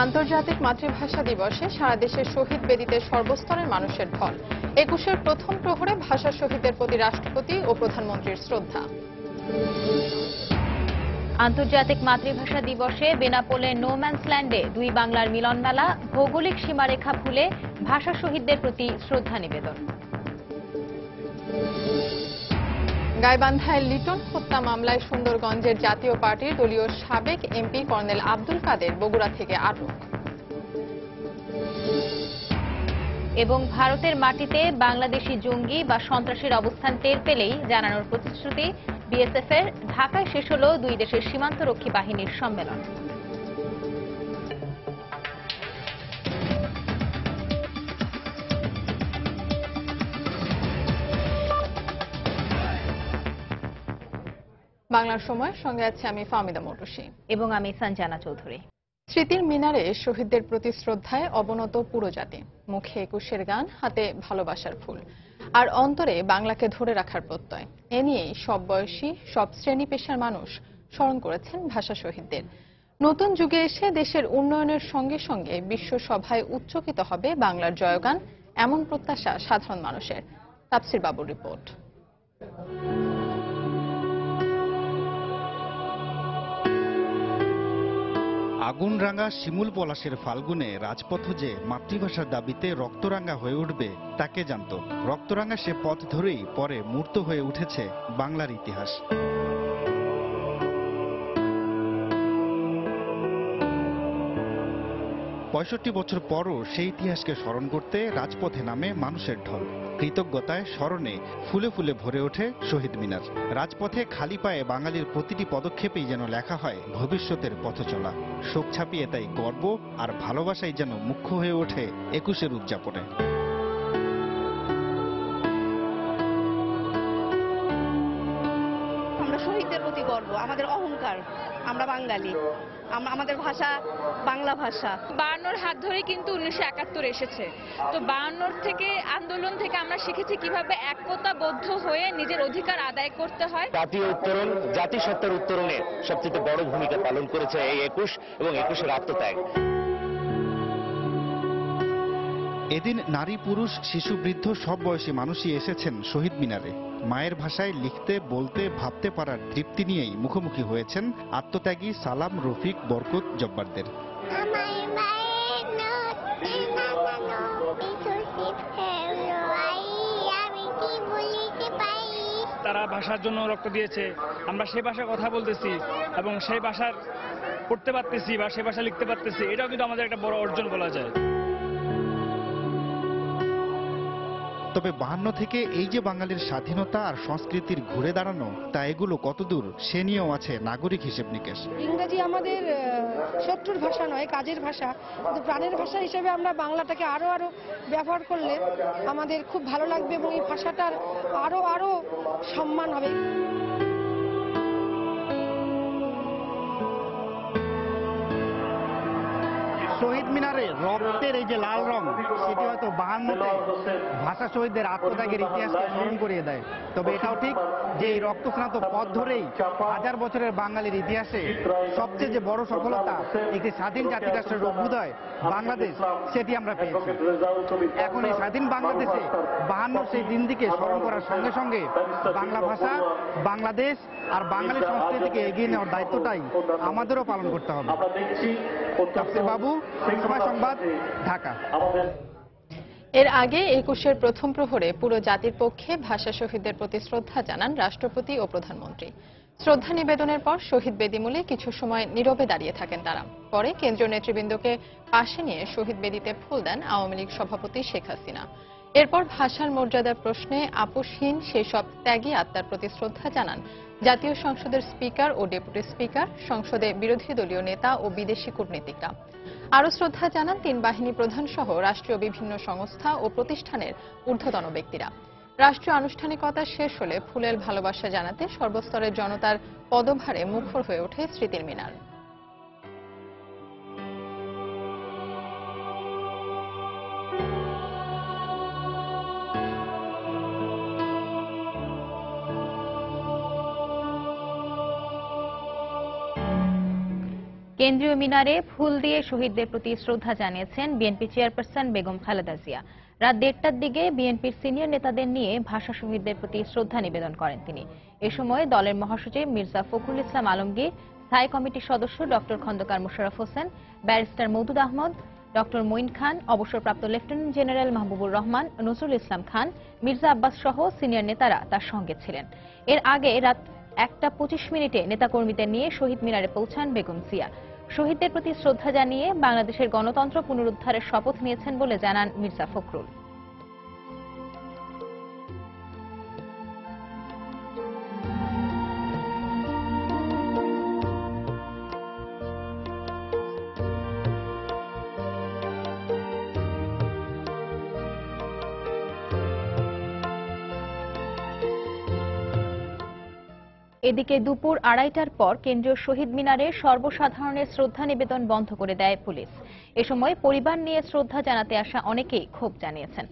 আন্তর্জাতিক মাতৃভাষা দিবসে সারা দেশের শহীদ বেদিতে সর্বস্তরের মানুষের ঢল। ২১-এর প্রথম প্রহরে ভাষা শহীদদের প্রতি রাষ্ট্রপতি ও প্রধানমন্ত্রীর শ্রদ্ধা। আন্তর্জাতিক মাতৃভাষা দিবসে বেনাপোলের নোম্যান্সল্যান্ডে দুই বাংলার মিলনমেলা, ভৌগোলিক সীমারেখা ভুলে ভাষা শহীদদের প্রতি শ্রদ্ধা নিবেদন। গাইবান্ধায় লিটন হত্যা মামলায় সুন্দরগঞ্জের জাতীয় পার্টির দলীয় সাবেক এমপি কর্নেল আব্দুল কাদের বগুড়া থেকে আটক। এবং ভারতের মাটিতে বাংলাদেশি জঙ্গি বা সন্ত্রাসীর অবস্থান টের পেলেই জানানোর প্রতিশ্রুতি বিএসএফের। ঢাকায় শেষ হল দুই দেশের সীমান্তরক্ষী বাহিনীর সম্মেলন। বাংলার সময়ের সঙ্গে আছে আমি ফাহমিদা মৌটুসী এবং আমি সঞ্জানা চৌধুরী। স্মৃতির মিনারে শহীদদের প্রতি শ্রদ্ধায় অবনত পুরো জাতি। মুখে ২১-এর গান, হাতে ভালোবাসার ফুল, আর অন্তরে বাংলাকে ধরে রাখার প্রত্যয়। এ নিয়েই সব বয়সী, সব শ্রেণী পেশার মানুষ স্মরণ করেছেন ভাষা শহীদদের। নতুন যুগে এসে দেশের উন্নয়নের সঙ্গে সঙ্গে বিশ্ব সভায় উচ্চকিত হবে বাংলার জয়গান, এমন প্রত্যাশা সাধারণ মানুষের। তাফসির বাবুর রিপোর্ট। আগুনরাঙা শিমুল পলাশের ফাল্গুনে রাজপথ যে মাতৃভাষার দাবিতে রক্তরাঙা হয়ে উঠবে তা কে জানত। রক্তরাঙা সে পথ ধরেই পরে মূর্ত হয়ে উঠেছে বাংলার ইতিহাস। ৬৫ বছর পরও সেই ইতিহাসকে স্মরণ করতে রাজপথে নামে মানুষের ঢল। কৃতজ্ঞতায় স্মরণে ফুলে ফুলে ভরে ওঠে শহীদ মিনার। রাজপথে খালি পায়ে বাঙালির প্রতিটি পদক্ষেপেই যেন লেখা হয় ভবিষ্যতের পথ চলা। শোক ছাপিয়ে তাই গর্ব আর ভালোবাসাই যেন মুখ্য হয়ে ওঠে ২১-এর উদযাপনে। আমরা শহীদদের প্রতি গর্ব, আমাদের অহংকার, আমরা বাঙালি, আমাদের ভাষা বাংলা ভাষা। ৫২-র হাত ধরে কিন্তু ১৯৭১ এসেছে। তো ৫২ থেকে আন্দোলন থেকে আমরা শিখেছি কিভাবে একতাবদ্ধ হয়ে নিজের অধিকার আদায় করতে হয়। জাতীয় উত্তরণ, জাতিসত্তার উত্তরণে সবচেয়ে বড় ভূমিকা পালন করেছে এই ২১ এবং ২১-এর আত্মত্যাগ। এদিন নারী, পুরুষ, শিশু, বৃদ্ধ সব বয়সী মানুষই এসেছেন শহীদ মিনারে। মায়ের ভাষায় লিখতে, বলতে, ভাবতে পারার তৃপ্তি নিয়েই মুখোমুখি হয়েছেন আত্মত্যাগী সালাম, রফিক, বরকত, জব্বারদের। তারা ভাষার জন্য রক্ত দিয়েছে, আমরা সেই ভাষায় কথা বলতেছি এবং সেই ভাষার পড়তে পারতেছি বা সেই ভাষা লিখতে পারতেছি, এটাও কিন্তু আমাদের একটা বড় অর্জন বলা যায়। তবে ৫২ থেকে এই যে বাঙালির স্বাধীনতা আর সংস্কৃতির ঘুরে দাঁড়ানো, তা এগুলো কতদূর সে নিয়েও আছে নাগরিক হিসেব নিকেশ। ইংরেজি আমাদের শত্রুর ভাষা নয়, কাজের ভাষা, কিন্তু প্রাণের ভাষা হিসেবে আমরা বাংলাটাকে আরো ব্যবহার করলে আমাদের খুব ভালো লাগবে এবং এই ভাষাটার আরো সম্মান হবে। শহীদ মিনারে রক্তের এই যে লাল রং, সেটি হয়তো ৫২-তে ভাষা শহীদদের আত্মত্যাগের ইতিহাসকে স্মরণ করিয়ে দেয়। তবে এটাও ঠিক যে এই রক্তস্নাত পথ ধরেই হাজার বছরের বাঙালির ইতিহাসে সবচেয়ে যে বড় সফলতা, একটি স্বাধীন জাতিরাষ্ট্রের অভ্যুদয় বাংলাদেশ, সেটি আমরা পেয়েছি। এখন এই স্বাধীন বাংলাদেশে ৫২ সেই দিনটিকে স্মরণ করার সঙ্গে সঙ্গে বাংলা ভাষা, বাংলাদেশ আর বাঙালি সংস্কৃতিকে এগিয়ে নেওয়ার দায়িত্বটাই আমাদেরও পালন করতে হবে। তাফসির বাবু, সময় সংবাদ, ঢাকা। এর আগে ২১-এর প্রথম প্রহরে পুরো জাতির পক্ষে ভাষা শহীদদের প্রতি শ্রদ্ধা জানান রাষ্ট্রপতি ও প্রধানমন্ত্রী। শ্রদ্ধা নিবেদনের পর শহীদ বেদিমূলে কিছু সময় নীরবে দাঁড়িয়ে থাকেন তারা। পরে কেন্দ্রীয় নেতৃবৃন্দকে পাশে নিয়ে শহীদ বেদিতে ফুল দেন আওয়ামী লীগ সভাপতি শেখ হাসিনা। এরপর ভাষার মর্যাদার প্রশ্নে আপোষহীন সেসব ত্যাগী আত্মার প্রতি শ্রদ্ধা জানান জাতীয় সংসদের স্পিকার ও ডেপুটি স্পিকার, সংসদে বিরোধী দলীয় নেতা ও বিদেশি কূটনীতিকরা। আরও শ্রদ্ধা জানান ৩ বাহিনী প্রধান সহ রাষ্ট্রীয় বিভিন্ন সংস্থা ও প্রতিষ্ঠানের ঊর্ধ্বতন ব্যক্তিরা। রাষ্ট্রীয় আনুষ্ঠানিকতা শেষ হলে ফুলেল ভালোবাসা জানাতে সর্বস্তরের জনতার পদভারে মুখর হয়ে ওঠে স্মৃতির মিনার। কেন্দ্রীয় মিনারে ফুল দিয়ে শহীদদের প্রতি শ্রদ্ধা জানিয়েছেন বিএনপি চেয়ারপারসন বেগম খালেদা জিয়া। রাত 1টার দিকে বিএনপির সিনিয়র নেতাদের নিয়ে ভাষা শহীদদের প্রতি শ্রদ্ধা নিবেদন করেন তিনি। এ সময় দলের মহাসচিব মির্জা ফখরুল ইসলাম আলমগীর, স্থায়ী কমিটির সদস্য doctor Khandakar Mosharraf Hossain, barrister Moudud Ahmed, doctor Moin Khan, অবসরপ্রাপ্ত লেফটেন্যান্ট জেনারেল মাহবুবুর রহমান, নজরুল ইসলাম খান, মির্জা আব্বাস সহ সিনিয়র নেতারা তার সঙ্গে ছিলেন। এর আগে রাত 1টা 25 নেতাকর্মীদের নিয়ে শহীদ মিনারে পৌঁছান বেগম জিয়া। শহীদদের প্রতি শ্রদ্ধা জানিয়ে বাংলাদেশের গণতন্ত্র পুনরুদ্ধারের শপথ নিয়েছেন বলে জানান মির্জা ফখরুল। এদিকে দুপুর 2:30টার পর কেন্দ্রীয় শহীদ মিনারে সর্বসাধারণের শ্রদ্ধা নিবেদন বন্ধ করে দেয় পুলিশ। এ সময় পরিবার নিয়ে শ্রদ্ধা জানাতে আসা অনেকেই ক্ষোভ জানিয়েছেন।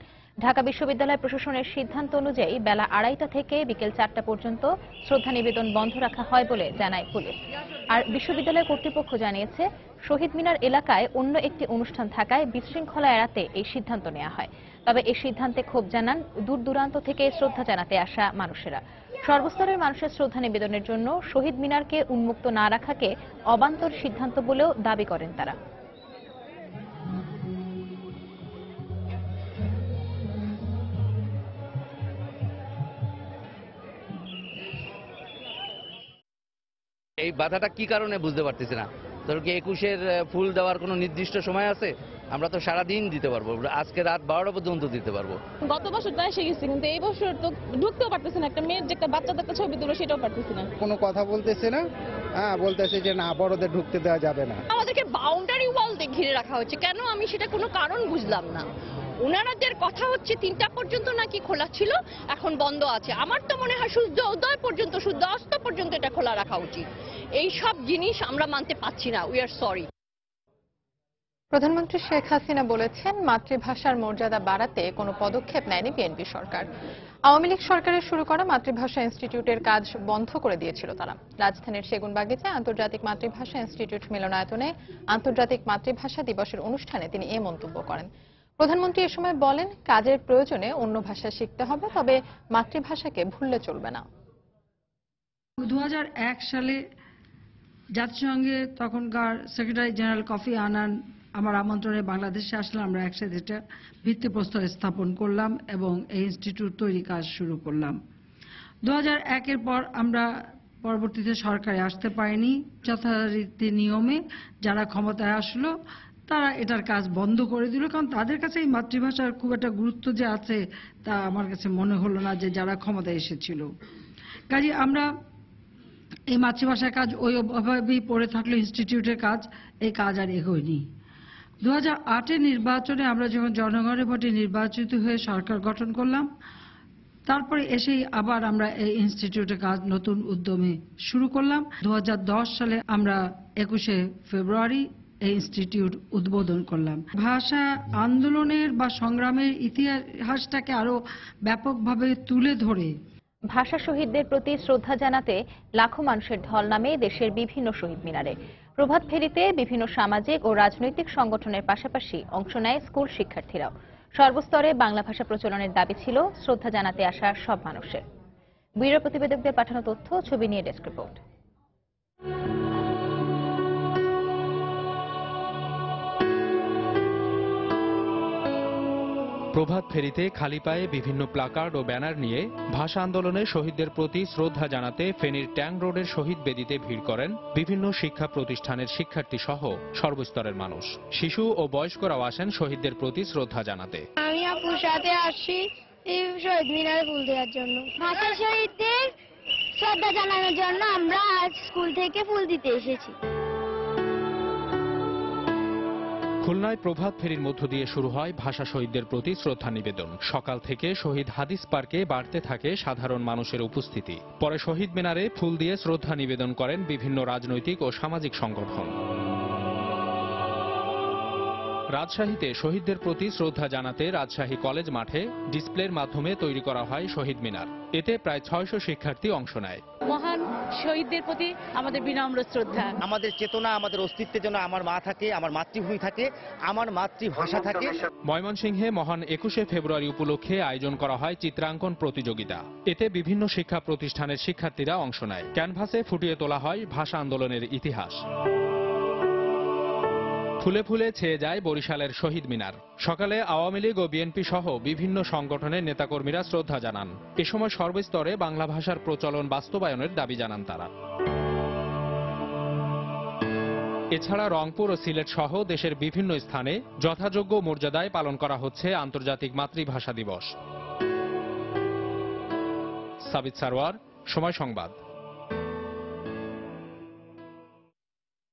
ঢাকা বিশ্ববিদ্যালয় প্রশাসনের সিদ্ধান্ত অনুযায়ী বেলা 2:30টা থেকে বিকেল 4টা পর্যন্ত শ্রদ্ধা নিবেদন বন্ধ রাখা হয় বলে জানায় পুলিশ। আর বিশ্ববিদ্যালয় কর্তৃপক্ষ জানিয়েছে, শহীদ মিনার এলাকায় অন্য একটি অনুষ্ঠান থাকায় বিশৃঙ্খলা এড়াতে এই সিদ্ধান্ত নেওয়া হয়। তবে এই সিদ্ধান্তে ক্ষোভ জানান দূর দূরান্ত থেকে শ্রদ্ধা জানাতে আসা মানুষেরা। সর্বস্তরের মানুষের শ্রদ্ধা নিবেদনের জন্য শহীদ মিনারকে উন্মুক্ত না রাখাকে অবান্তর সিদ্ধান্ত বলেও দাবি করেন তারা। এই বাধাটা কি কারণে বুঝতে পারতেছি না। ধরো কি 21-এর ফুল দেওয়ার কোনো নির্দিষ্ট সময় আছে? আমরা তো সারাদিন দিতে পারবো, আজকে রাত 12টা পর্যন্ত দিতে পারবো। গত বছর তো এসে গেছি, কিন্তু এই বছর তো ঢুকতেও পারতেছি না। একটা মেয়ের যে একটা বাচ্চাদের একটা ছবি তুলো, সেটাও পারতেছি না। কোনো কথা বলতেছে না, বলতেছে যে না, বড়দের ঢুকতে দেওয়া যাবে না। আমাদেরকে বাউন্ডারি ওয়াল দিয়ে ঘিরে রাখা হচ্ছে কেন, আমি সেটা কোনো কারণ বুঝলাম না। ওনারাদের কথা হচ্ছে 3টা পর্যন্ত নাকি খোলা ছিল, এখন বন্ধ আছে। আমার তো মনে হয় সূর্য উদয় পর্যন্ত, সূর্য অস্ত পর্যন্ত এটা খোলা রাখা উচিত। এই সব জিনিস আমরা মানতে পারছি না। We are sorry. প্রধানমন্ত্রী শেখ হাসিনা বলেছেন, মাতৃভাষার মর্যাদা বাড়াতে কোনো পদক্ষেপ নেয়নি বিএনপি সরকার। আওয়ামী লীগ সরকারের শুরু করা মাতৃভাষা ইনস্টিটিউটের কাজ বন্ধ করে দিয়েছিল তারা। রাজধানীর সেগুনবাগিচায় আন্তর্জাতিক মাতৃভাষা ইনস্টিটিউট মিলনায়তনে আন্তর্জাতিক মাতৃভাষা দিবসের অনুষ্ঠানে তিনি এ মন্তব্য করেন। প্রধানমন্ত্রী এ সময় বলেন, কাজের প্রয়োজনে অন্য ভাষা শিখতে হবে, তবে মাতৃভাষাকে ভুললে চলবে না। 2001 সালে জাতিসংঘে তখনকার সেক্রেটারি জেনারেল কফি আনান আমার আমন্ত্রণে বাংলাদেশে আসলে আমরা একসাথে এটা ভিত্তিপ্রস্তর স্থাপন করলাম এবং এই ইনস্টিটিউট তৈরি কাজ শুরু করলাম। 2001-এর পর আমরা পরবর্তীতে সরকারে আসতে পারিনি। যথারীতি নিয়মে যারা ক্ষমতায় আসলো তারা এটার কাজ বন্ধ করে দিল, কারণ তাদের কাছে এই মাতৃভাষার খুব একটা গুরুত্ব যে আছে তা আমার কাছে মনে হলো না যে যারা ক্ষমতায় এসেছিল। কাজে আমরা এই মাতৃভাষার কাজ ওইভাবেই পড়ে থাকলো, ইনস্টিটিউটের কাজ, এই কাজ আর এগোয়নি। 2008-এর নির্বাচনে আমরা যখন জনগণের ভোটে নির্বাচিত হয়ে সরকার গঠন করলাম, তারপরে এসেই আবার আমরা এই ইনস্টিটিউটের কাজ নতুন উদ্যমে শুরু করলাম। 2010 সালে আমরা 21শে ফেব্রুয়ারি এই ইনস্টিটিউট উদ্বোধন করলাম। ভাষা আন্দোলনের বা সংগ্রামের ইতিহাসটাকে আরো ব্যাপকভাবে তুলে ধরে ভাষা শহীদদের প্রতি শ্রদ্ধা জানাতে লাখো মানুষের ঢল নামে দেশের বিভিন্ন শহীদ মিনারে। প্রভাত ফেরিতে বিভিন্ন সামাজিক ও রাজনৈতিক সংগঠনের পাশাপাশি অংশ নেয় স্কুল শিক্ষার্থীরাও। সর্বস্তরে বাংলা ভাষা প্রচলনের দাবি ছিল শ্রদ্ধা জানাতে আসা সব মানুষের। ব্যুরো প্রতিবেদকদের পাঠানো তথ্য, ছবি নিয়ে ডেস্ক রিপোর্ট। প্রভাত ফেরিতে খালি পায়ে বিভিন্ন প্লাকার্ড ও ব্যানার নিয়ে ভাষা আন্দোলনে শহীদদের প্রতি শ্রদ্ধা জানাতে ফেনীর ট্যাং রোডের শহীদ বেদিতে ভিড় করেন বিভিন্ন শিক্ষা প্রতিষ্ঠানের শিক্ষার্থী সহ সর্বস্তরের মানুষ। শিশু ও বয়স্করাও আসেন শহীদদের প্রতি শ্রদ্ধা জানাতে। আমি আপুর সাথে আসছি এই শহীদ মিনারে ফুল দেওয়ার জন্য। ভাষা শহীদদের শ্রদ্ধা জানানোর জন্য আমরা আজ স্কুল থেকে ফুল দিতে এসেছি। খুলনায় প্রভাত ফেরির মধ্য দিয়ে শুরু হয় ভাষা শহীদদের প্রতি শ্রদ্ধা নিবেদন। সকাল থেকে শহীদ হাদিস পার্কে বাড়তে থাকে সাধারণ মানুষের উপস্থিতি। পরে শহীদ মিনারে ফুল দিয়ে শ্রদ্ধা নিবেদন করেন বিভিন্ন রাজনৈতিক ও সামাজিক সংগঠন। রাজশাহীতে শহীদদের প্রতি শ্রদ্ধা জানাতে রাজশাহী কলেজ মাঠে ডিসপ্লের মাধ্যমে তৈরি করা হয় শহীদ মিনার। এতে প্রায় 600 শিক্ষার্থী অংশ নেয়। মহান শহীদদের প্রতি আমাদের বিনম্র শ্রদ্ধা। আমাদের চেতনা, আমাদের অস্তিত্বের জন্য আমার মা থাকে, আমার মাতৃভূমি থাকে, আমার মাতৃভাষা থাকে। ময়মনসিংহে মহান 21শে ফেব্রুয়ারি উপলক্ষে আয়োজন করা হয় চিত্রাঙ্কন প্রতিযোগিতা। এতে বিভিন্ন শিক্ষা প্রতিষ্ঠানের শিক্ষার্থীরা অংশ নেয়। ক্যানভাসে ফুটিয়ে তোলা হয় ভাষা আন্দোলনের ইতিহাস। ফুলে ফুলে ছেয়ে যায় বরিশালের শহীদ মিনার। সকালে আওয়ামী লীগ ও বিএনপি সহ বিভিন্ন সংগঠনের নেতাকর্মীরা শ্রদ্ধা জানান। এ সময় সর্বস্তরে বাংলা ভাষার প্রচলন বাস্তবায়নের দাবি জানান তারা। এছাড়া রংপুর ও সিলেট সহ দেশের বিভিন্ন স্থানে যথাযোগ্য মর্যাদায় পালন করা হচ্ছে আন্তর্জাতিক মাতৃভাষা দিবস। সাবিত সারওয়ার, সময় সংবাদ।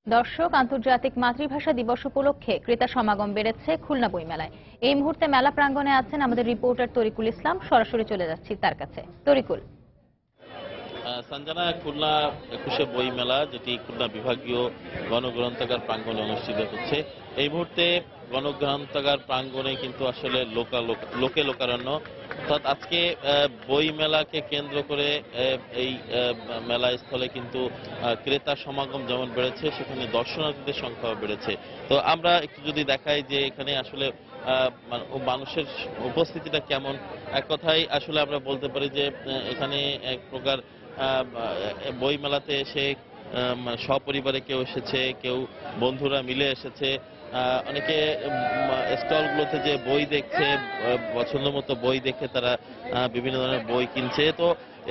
দর্শক, আন্তর্জাতিক মাতৃভাষা দিবস উপলক্ষে ক্রেতা সমাগম বেড়েছে খুলনা বইমেলায়। এই মুহূর্তে মেলা প্রাঙ্গণে আছেন আমাদের রিপোর্টার তরিকুল ইসলাম। সরাসরি চলে যাচ্ছি তার কাছে। তরিকুল। সঞ্জনা, খুলনা 21শে বই মেলা, যেটি খুলনা বিভাগীয় গণগ্রন্থাগার প্রাঙ্গণে অনুষ্ঠিত হচ্ছে। এই মুহূর্তে গণগ্রন্থাগার প্রাঙ্গণে কিন্তু আসলে লোকে লোকারণ্য। অর্থাৎ আজকে বই মেলাকে কেন্দ্র করে এই মেলা স্থলে কিন্তু ক্রেতা সমাগম যেমন বেড়েছে, সেখানে দর্শনার্থীদের সংখ্যাও বেড়েছে। তো আমরা একটু যদি দেখাই যে এখানে আসলে মানুষের উপস্থিতিটা কেমন, এক কথায় আসলে আমরা বলতে পারি যে এখানে এক প্রকার বই মেলাতে এসে সপরিবারে কেউ এসেছে, কেউ বন্ধুরা মিলে এসেছে, অনেকে স্টলগুলোতে যে বই দেখছে, পছন্দ মতো বই দেখে তারা বিভিন্ন ধরনের বই কিনছে। তো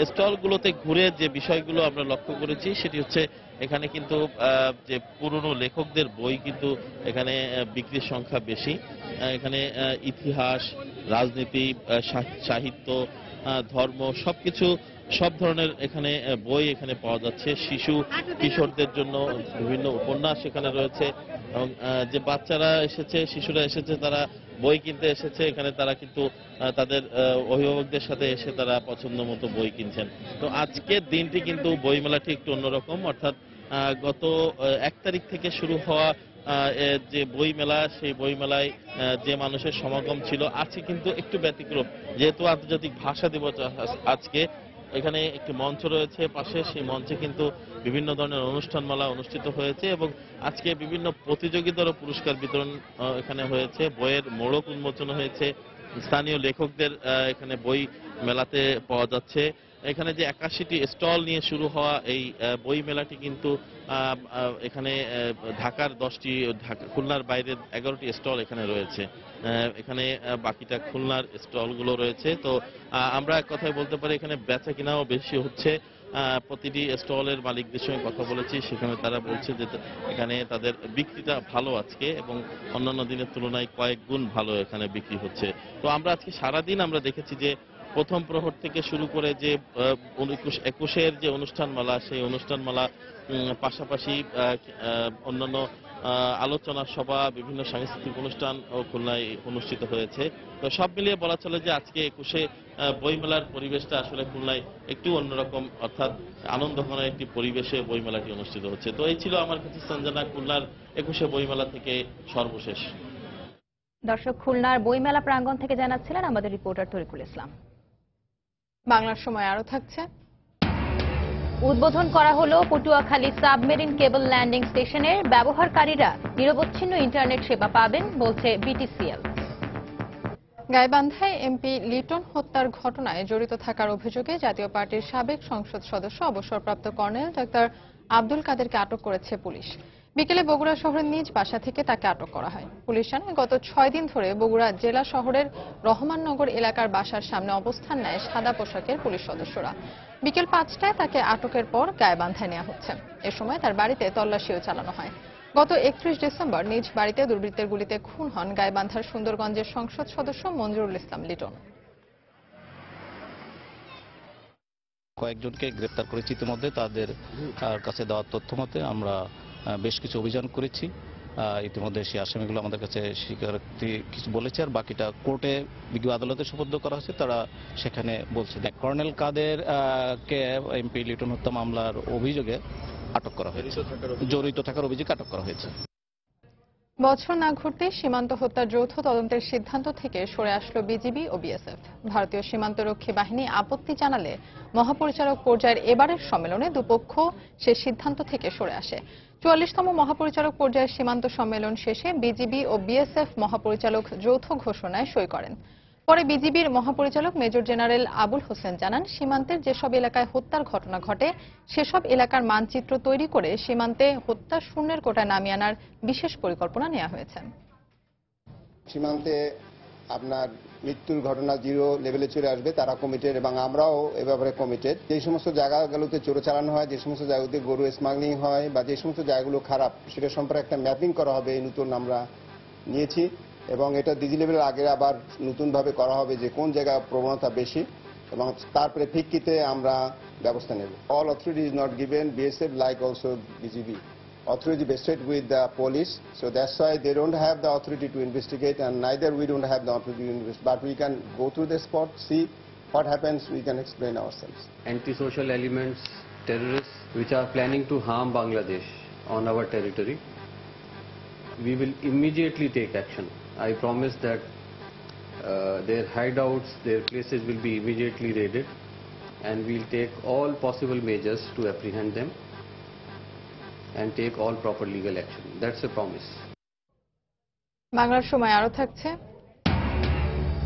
স্টলগুলোতে ঘুরে যে বিষয়গুলো আমরা লক্ষ্য করেছি সেটি হচ্ছে এখানে কিন্তু যে পুরনো লেখকদের বই কিন্তু এখানে বিক্রির সংখ্যা বেশি। এখানে ইতিহাস, রাজনীতি, সাহিত্য, ধর্ম সবকিছু, সব ধরনের এখানে বই এখানে পাওয়া যাচ্ছে। শিশু কিশোরদের জন্য বিভিন্ন উপন্যাস এখানে রয়েছে এবং যে বাচ্চারা এসেছে, শিশুরা এসেছে, তারা বই কিনতে এসেছে এখানে, তারা কিন্তু তাদের অভিভাবকদের সাথে এসে তারা পছন্দ মতো বই কিনছেন। তো আজকের দিনটি কিন্তু বইমেলাটি একটু অন্যরকম, অর্থাৎ গত 1 তারিখ থেকে শুরু হওয়া যে বই মেলা, সেই বই মেলায় যে মানুষের সমাগম ছিল আজকে কিন্তু একটু ব্যতিক্রম। যেহেতু আন্তর্জাতিক ভাষা দিবস আজকে, এখানে একটি মঞ্চ রয়েছে পাশে, সেই মঞ্চে কিন্তু বিভিন্ন ধরনের অনুষ্ঠানমালা অনুষ্ঠিত হয়েছে এবং আজকে বিভিন্ন প্রতিযোগিতারও পুরস্কার বিতরণ এখানে হয়েছে। বইয়ের মোড়ক উন্মোচন হয়েছে, স্থানীয় লেখকদের এখানে বই মেলাতে পাওয়া যাচ্ছে। এখানে যে 81টি স্টল নিয়ে শুরু হওয়া এই বই মেলাটি কিন্তু এখানে ঢাকার 10টি, খুলনার বাইরে 11টি স্টল এখানে রয়েছে। এখানে বাকিটা খুলনার স্টলগুলো রয়েছে। তো আমরা এক কথায় বলতে পারি এখানে বেচা কিনাও বেশি হচ্ছে। প্রতিটি স্টলের মালিকদের সঙ্গে কথা বলেছি, সেখানে তারা বলছে যে এখানে তাদের বিক্রিটা ভালো আজকে এবং অন্যান্য দিনের তুলনায় কয়েক গুণ ভালো এখানে বিক্রি হচ্ছে। তো আমরা আজকে সারাদিন আমরা দেখেছি যে প্রথম প্রহর থেকে শুরু করে যে 21-এর যে অনুষ্ঠানমালা, সেই অনুষ্ঠানমালা পাশাপাশি অন্যান্য আলোচনা সভা, বিভিন্ন সাংস্কৃতিক অনুষ্ঠান ও খুলনায় অনুষ্ঠিত হয়েছে। তো সব মিলিয়ে বলা চলে যে আজকে 21শে বইমেলার পরিবেশটা আসলে খুলনায় একটু অন্যরকম, অর্থাৎ আনন্দঘন একটি পরিবেশে বইমেলাটি অনুষ্ঠিত হচ্ছে। তো এই ছিল আমার কাছে সঞ্জনা খুলনার 21শে বইমেলা থেকে সর্বশেষ। দর্শক, খুলনার বইমেলা প্রাঙ্গণ থেকে জানাচ্ছিলেন আমাদের রিপোর্টার তরিকুল ইসলাম। বাংলার সময় আরো থাকছে। উদ্বোধন করা হলো পটুয়াখালী সাবমেরিন কেবল ল্যান্ডিং স্টেশনের। ব্যবহারকারীরা নিরবচ্ছিন্ন ইন্টারনেট সেবা পাবেন বলছে বিটিসিএল। গাইবান্ধায় এমপি লিটন হত্যার ঘটনায় জড়িত থাকার অভিযোগে জাতীয় পার্টির সাবেক সংসদ সদস্য অবসরপ্রাপ্ত কর্নেল ডাক্তার আব্দুল কাদেরকে আটক করেছে পুলিশ। বিকেলে বগুড়া শহরের নিজ বাসা থেকে তাকে আটক করা হয়। পুলিশ জানায় গত 6 দিন ধরে বগুড়া জেলা শহরের রহমাননগর এলাকার বাসার সামনে অবস্থান নেয় সাদা পোশাকের পুলিশ সদস্যরা। বিকেল 5টায় তাকে আটকের পর গাইবান্ধায় নেওয়া হচ্ছে। এ সময় তার বাড়িতে তল্লাশিও চালানো হয়। গত 31 ডিসেম্বর নিজ বাড়িতে দুর্বৃত্তের গুলিতে খুন হন গাইবান্ধার সুন্দরগঞ্জের সংসদ সদস্য মঞ্জুরুল ইসলাম লিটন। কয়েকজনকে গ্রেপ্তার করেছি ইতিমধ্যে। তাদের কাছে দেওয়া তথ্য মতে আমরা বেশ কিছু অভিযান করেছি। ইতিমধ্যে সেই আসামিগুলো আমাদের কাছে স্বীকারোক্তি কিছু বলেছে, আর বাকিটা কোর্টে বিজ্ঞ আদালতে সোপর্দ করা হয়েছে। তারা সেখানে বলছে কর্নেল কাদের কে এমপি লিটন হত্যা মামলার অভিযোগে আটক করা হয়েছে, জড়িত থাকার অভিযোগে আটক করা হয়েছে। বছর না ঘুরতে সীমান্ত হত্যার যৌথ তদন্তের সিদ্ধান্ত থেকে সরে আসলো বিজিবি ও বিএসএফ। ভারতীয় সীমান্তরক্ষী বাহিনী আপত্তি জানালে মহাপরিচালক পর্যায়ের এবারের সম্মেলনে দুপক্ষ সে সিদ্ধান্ত থেকে সরে আসে। 44তম মহাপরিচালক পর্যায়ের সীমান্ত সম্মেলন শেষে বিজিবি ও বিএসএফ মহাপরিচালক যৌথ ঘোষণায় সই করেন। পরে বিজিবির মহাপরিচালক মেজর জেনারেল আবুল হোসেন জানান, সীমান্তের যেসব এলাকায় হত্যার ঘটনা ঘটে সেসব এলাকার মানচিত্র তৈরি করে সীমান্তে হত্যা শূন্যের কোটায় নামিয়ে আনার বিশেষ পরিকল্পনা নেওয়া হয়েছে। সীমান্তে আপনার মৃত্যুর ঘটনা 0 লেভেলে চলে আসবে, তারা কমিটেড এবং আমরাও এ ব্যাপারে কমিটেড। যে সমস্ত জায়গাগুলোতে চোর চালানো হয়, যে সমস্ত জায়গাতে গরু স্মাগলিং হয় বা যে সমস্ত জায়গাগুলো খারাপ, সেটা সম্পর্কে একটা ম্যাপিং করা হবে। এই নতুন আমরা নিয়েছি এবং এটা ডিজি লেভেলের আগে আবার নতুনভাবে করা হবে যে কোন জায়গায় প্রবণতা বেশি এবং তার প্রেক্ষিতে আমরা ব্যবস্থা নেব। All authority is not given, BSF like also BGB authority vested with the police, so that's why they don't have the authority to investigate and neither we don't have the authority to investigate, but we can go through the spot, see what happens, we can explain ourselves. Anti-social elements, terrorists which are planning to harm Bangladesh on our territory, we will immediately take action. I promise that their hideouts, their places will be immediately raided and we'll take all possible measures to apprehend them and take all proper legal action. That's a promise. বাংলার সময় আরো থাকছে।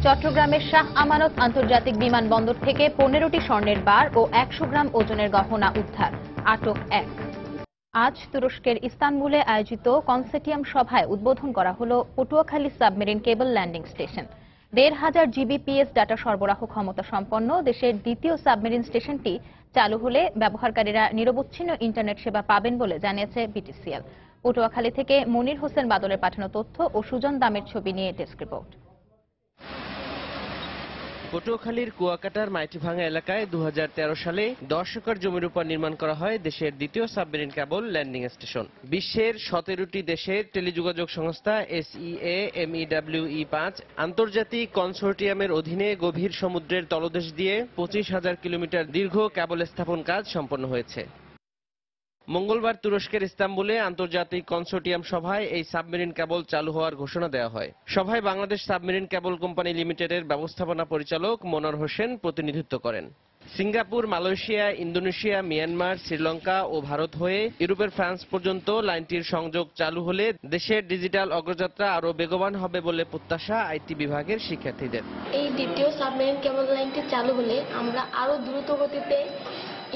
চট্টগ্রামের শাহ আমানত আন্তর্জাতিক বিমানবন্দর থেকে 15টি স্বর্ণের বার ও 100 গ্রাম ওজনের গহনা উদ্ধার, আটক 1। আজ তুরস্কের ইস্তানবুলে আয়োজিত কনসেটিয়াম সভায় উদ্বোধন করা হল Patuakhali submarine cable landing station. 1,500 Gbps data সরবরাহ ক্ষমতা সম্পন্ন দেশের দ্বিতীয় সাবমেরিন স্টেশনটি চালু হলে ব্যবহারকারীরা নিরবচ্ছিন্ন ইন্টারনেট সেবা পাবেন বলে জানিয়েছে বিটিসিএল। পটুয়াখালী থেকে মনির হোসেন বাদলের পাঠানো তথ্য ও সুজন দামের ছবি নিয়ে ডেস্ক রিপোর্ট। পটুয়াখালীর কুয়াকাটার মাইটিভাঙ্গা এলাকায় 2013 সালে 10 একর জমির উপর নির্মাণ করা হয় দেশের দ্বিতীয় সাবমেরিন কেবল ল্যান্ডিং স্টেশন। বিশ্বের 17টি দেশের টেলিযোগাযোগ সংস্থা SEA-MEWE-5 আন্তর্জাতিক কনসোর্টিয়ামের অধীনে গভীর সমুদ্রের তলদেশ দিয়ে 25,000 কিলোমিটার দীর্ঘ কেবল স্থাপন কাজ সম্পন্ন হয়েছে। মঙ্গলবার তুরস্কের ইস্তাম্বুলে আন্তর্জাতিক কনসোর্টিয়াম সভায় এই সাবমেরিন কেবল চালু হওয়ার ঘোষণা দেওয়া হয়। সভায় বাংলাদেশ সাবমেরিন কেবল কোম্পানি লিমিটেডের ব্যবস্থাপনা পরিচালক মনোয়ার হোসেন প্রতিনিধিত্ব করেন। Singapore, Malaysia, Indonesia, Myanmar, Sri Lanka ও ভারত হয়ে ইউরোপের ফ্রান্স পর্যন্ত লাইনটির সংযোগ চালু হলে দেশের ডিজিটাল অগ্রযাত্রা আরও বেগবান হবে বলে প্রত্যাশা আইটি বিভাগের শিক্ষার্থীদের। এই দ্বিতীয় সাবমেরিন কেবল লাইনটি চালু হলে আমরা আরও দ্রুত গতিতে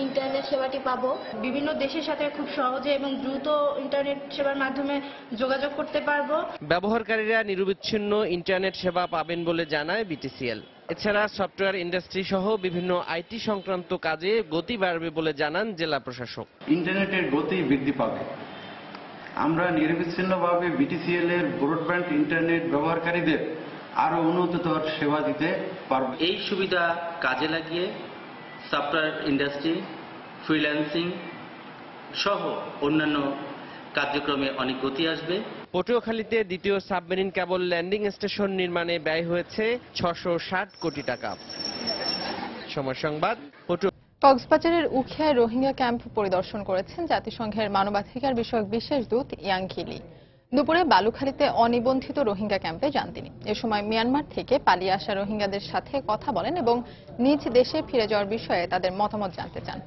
ইন্টারনেট সেবাটি পাবো। বিভিন্ন দেশের সাথে খুব সহজে এবং দ্রুত ইন্টারনেট সেবার মাধ্যমে যোগাযোগ করতে পারবো। ব্যবহারকারীরা নিরবিচ্ছিন্ন ইন্টারনেট সেবা পাবেন বলে জানায় বিটিসিএল। এছাড়া সফটওয়্যার ইন্ডাস্ট্রি সহ বিভিন্ন আইটি সংক্রান্ত কাজে গতি বাড়বে বলে জানান জেলা প্রশাসক। ইন্টারনেটের গতি বৃদ্ধি পাবে। আমরা নিরবিচ্ছিন্নভাবে বিটিসিএল এর ব্রডব্যান্ড ইন্টারনেট ব্যবহারকারীদের আরো উন্নততর সেবা দিতে পারব। এই সুবিধা কাজে লাগিয়ে সফটওয়্যার ইন্ডাস্ট্রি, ফ্রিল্যান্সিং সহ অন্যান্য কার্যক্রমে অনেক গতি আসবে। পটুয়াখালীতে দ্বিতীয় সাবমেরিন কেবল ল্যান্ডিং স্টেশন নির্মাণে ব্যয় হয়েছে 660 কোটি টাকা। সময় সংবাদ। কক্সবাজারের উখিয়ায় রোহিঙ্গা ক্যাম্প পরিদর্শন করেছেন জাতিসংঘের মানবাধিকার বিষয়ক বিশেষ দূত ইয়াংকি লি। দুপুরে বালুখালীতে অনিবন্ধিত রোহিঙ্গা ক্যাম্পে যান তিনি। এ সময় মিয়ানমার থেকে পালিয়ে আসা রোহিঙ্গাদের সাথে কথা বলেন এবং নিজ দেশে ফিরে যাওয়ার বিষয়ে তাদের মতামত জানতে চান।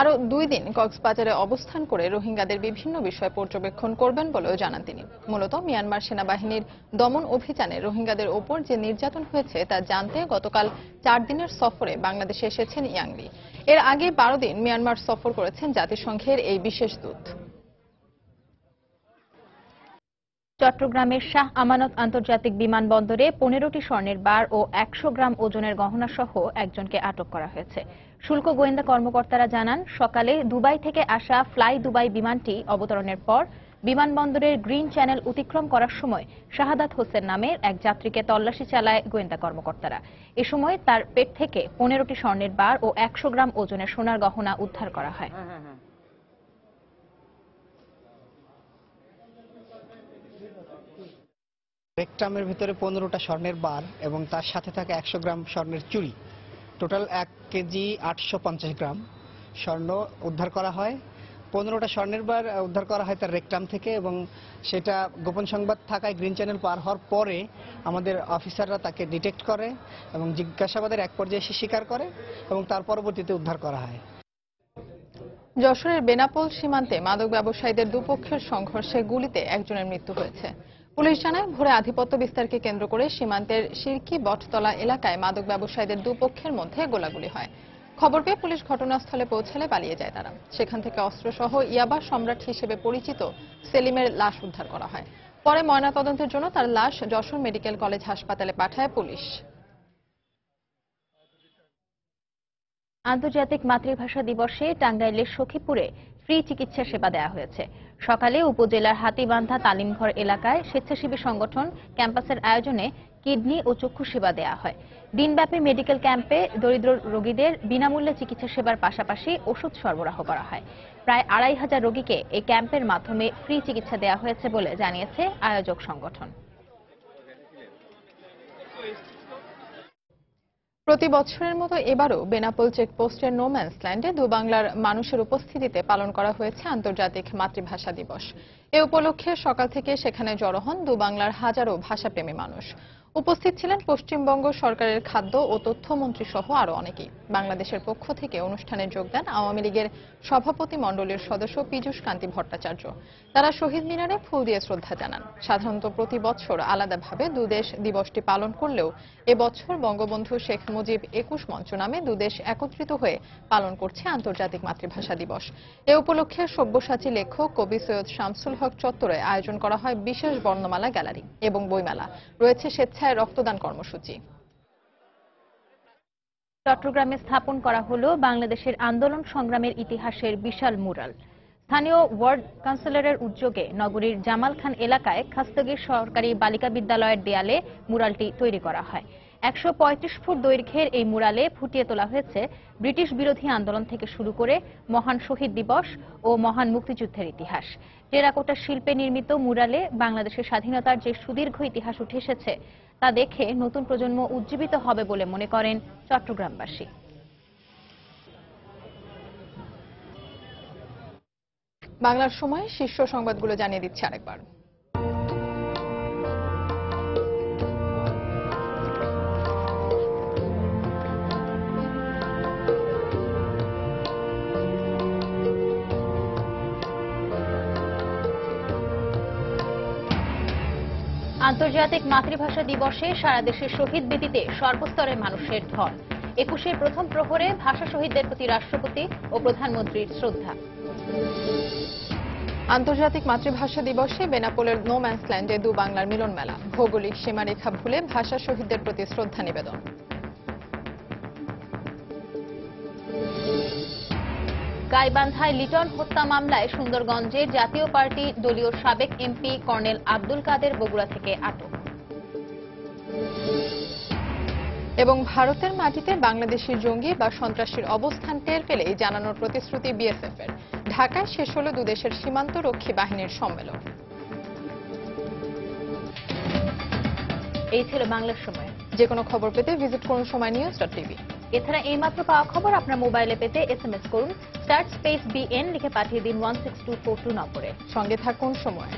আরও 2 দিন কক্সবাজারে অবস্থান করে রোহিঙ্গাদের বিভিন্ন বিষয় পর্যবেক্ষণ করবেন বলেও জানান তিনি। মূলত মিয়ানমার সেনাবাহিনীর দমন অভিযানে রোহিঙ্গাদের ওপর যে নির্যাতন হয়েছে তা জানতে গতকাল 4 দিনের সফরে বাংলাদেশে এসেছেন ইয়াংলি। এর আগে 12 দিন মিয়ানমার সফর করেছেন জাতিসংঘের এই বিশেষ দূত। চট্টগ্রামের শাহ আমানত আন্তর্জাতিক বিমানবন্দরে 15টি স্বর্ণের বার ও 100 গ্রাম ওজনের গহনা সহ একজনকে আটক করা হয়েছে। শুল্ক গোয়েন্দা কর্মকর্তারা জানান, সকালে দুবাই থেকে আসা ফ্লাই দুবাই বিমানটি অবতরণের পর বিমানবন্দরের গ্রিন চ্যানেল অতিক্রম করার সময় শাহাদাত হোসেন নামের এক যাত্রীকে তল্লাশি চালায় গোয়েন্দা কর্মকর্তারা। এ সময় তার পেট থেকে 15টি স্বর্ণের বার ও 100 গ্রাম ওজনের সোনার গহনা উদ্ধার করা হয়। রেকটামের ভিতরে 15টা স্বর্ণের বার এবং তার সাথে থাকে 100 গ্রাম স্বর্ণের চুড়ি, টোটাল 1 কেজি 850 গ্রাম স্বর্ণ উদ্ধার করা হয়। 15টা স্বর্ণের বার উদ্ধার করা হয় তার রেকটাম থেকে, এবং সেটা গোপন সংবাদ থাকায় গ্রিন চ্যানেল পার হওয়ার পরে আমাদের অফিসাররা তাকে ডিটেক্ট করে এবং জিজ্ঞাসাবাদের এক পর্যায়ে সে স্বীকার করে এবং তার পরবর্তীতে উদ্ধার করা হয়। যশোরের বেনাপোল সীমান্তে মাদক ব্যবসায়ীদের দুপক্ষের সংঘর্ষে গুলিতে একজনের মৃত্যু হয়েছে। পুলিশ জানায়, ভোরে আধিপত্য বিস্তারকে কেন্দ্র করে সীমান্তের সিরকি বটতলা এলাকায় মাদক ব্যবসায়ীদের দুপক্ষের মধ্যে গোলাগুলি হয়। খবর পেয়ে পুলিশ ঘটনাস্থলে পৌঁছালে পালিয়ে যায় তারা। সেখান থেকে অস্ত্রসহ ইয়াবা সম্রাট হিসেবে পরিচিত সেলিমের লাশ উদ্ধার করা হয়। পরে ময়নাতদন্তের জন্য তার লাশ যশোর মেডিকেল কলেজ হাসপাতালে পাঠায় পুলিশ। আন্তর্জাতিক মাতৃভাষা দিবসে টাঙ্গাইলের সখীপুরে ফ্রি চিকিৎসা সেবা দেওয়া হয়েছে। সকালে উপজেলার হাতিবান্ধা তালিমঘর এলাকায় স্বেচ্ছাসেবী সংগঠন ক্যাম্পাসের আয়োজনে কিডনি ও চক্ষু সেবা দেওয়া হয়। দিনব্যাপী মেডিকেল ক্যাম্পে দরিদ্র রোগীদের বিনামূল্যে চিকিৎসা সেবার পাশাপাশি ওষুধ সরবরাহ করা হয়। প্রায় 2500 রোগীকে এই ক্যাম্পের মাধ্যমে ফ্রি চিকিৎসা দেওয়া হয়েছে বলে জানিয়েছে আয়োজক সংগঠন। প্রতি বছরের মতো এবারও বেনাপোল চেকপোস্টের নোম্যান্স ল্যান্ডে দুবাংলার মানুষের উপস্থিতিতে পালন করা হয়েছে আন্তর্জাতিক মাতৃভাষা দিবস। এ উপলক্ষে সকাল থেকে সেখানে জড়ো হন দুবাংলার হাজারো ভাষাপ্রেমী মানুষ। উপস্থিত ছিলেন পশ্চিমবঙ্গ সরকারের খাদ্য ও তথ্যমন্ত্রী সহ আরো অনেকেই। বাংলাদেশের পক্ষ থেকে অনুষ্ঠানে যোগ দেন আওয়ামী লীগের সভাপতি মণ্ডলীর সদস্য পীযূষ কান্তি ভট্টাচার্য। তারা শহীদ মিনারে ফুল দিয়ে শ্রদ্ধা জানান। সাধারণত প্রতি বছর আলাদাভাবে দুদেশ দিবসটি পালন করলেও এবছর বঙ্গবন্ধু শেখ মুজিব 21 মঞ্চ নামে দুদেশ একত্রিত হয়ে পালন করছে আন্তর্জাতিক মাতৃভাষা দিবস। এ উপলক্ষে সব্যসাচী লেখক কবি সৈয়দ শামসুল হক চত্বরে আয়োজন করা হয় বিশেষ বর্ণমালা গ্যালারি এবং বইমেলা। রয়েছে স্বেচ্ছায় রক্তদান কর্মসূচি। চট্টগ্রামে স্থাপন করা হলো বাংলাদেশের আন্দোলন সংগ্রামের ইতিহাসের বিশাল মুরাল। স্থানীয় ওয়ার্ড কাউন্সিলরের উদ্যোগে নগরীর জামাল খান এলাকায় খাস্তগীর সরকারি বালিকা বিদ্যালয়ের দেয়ালে মুরালটি তৈরি করা হয়। 135 ফুট দৈর্ঘ্যের এই মুরালে ফুটিয়ে তোলা হয়েছে ব্রিটিশ বিরোধী আন্দোলন থেকে শুরু করে মহান শহীদ দিবস ও মহান মুক্তিযুদ্ধের ইতিহাস। টেরাকোটা শিল্পে নির্মিত মুরালে বাংলাদেশের স্বাধীনতার যে সুদীর্ঘ ইতিহাস উঠে এসেছে তা দেখে নতুন প্রজন্ম উজ্জীবিত হবে বলে মনে করেন চট্টগ্রামবাসী। বাংলার সময় শীর্ষ সংবাদগুলো জানিয়ে দিচ্ছে আরেকবার। আন্তর্জাতিক মাতৃভাষা দিবসে সারা দেশের শহীদ বেদিতে সর্বস্তরের মানুষের ঢল। 21-এর প্রথম প্রহরে ভাষা শহীদদের প্রতি রাষ্ট্রপতি ও প্রধানমন্ত্রীর শ্রদ্ধা। আন্তর্জাতিক মাতৃভাষা দিবসে বেনাপোলের নোম্যান্স ল্যান্ডে দু বাংলার মিলন মেলা। ভৌগোলিক সীমারেখা ভুলে ভাষা শহীদদের প্রতি শ্রদ্ধা নিবেদন। গাইবান্ধায় লিটন হত্যা মামলায় সুন্দরগঞ্জের জাতীয় পার্টি দলীয় সাবেক এমপি কর্নেল আব্দুল কাদের বগুড়া থেকে আটক। এবং ভারতের মাটিতে বাংলাদেশি জঙ্গি বা সন্ত্রাসীর অবস্থান টের পেলেই জানানোর প্রতিশ্রুতি বিএসএফের। ঢাকায় শেষ হল দুদেশের সীমান্ত রক্ষী বাহিনীর সম্মেলন। এই ছিল বাংলার সময়। যে কোনো খবর পেতে ভিজিট করুন সময়নিউজ.টিভি। এছাড়া এইমাত্র পাওয়া খবর আপনার মোবাইলে পেতে SMS করুন *BN লিখে পাঠিয়ে দিন 16242 নম্বরে। সঙ্গে থাকুন সময়।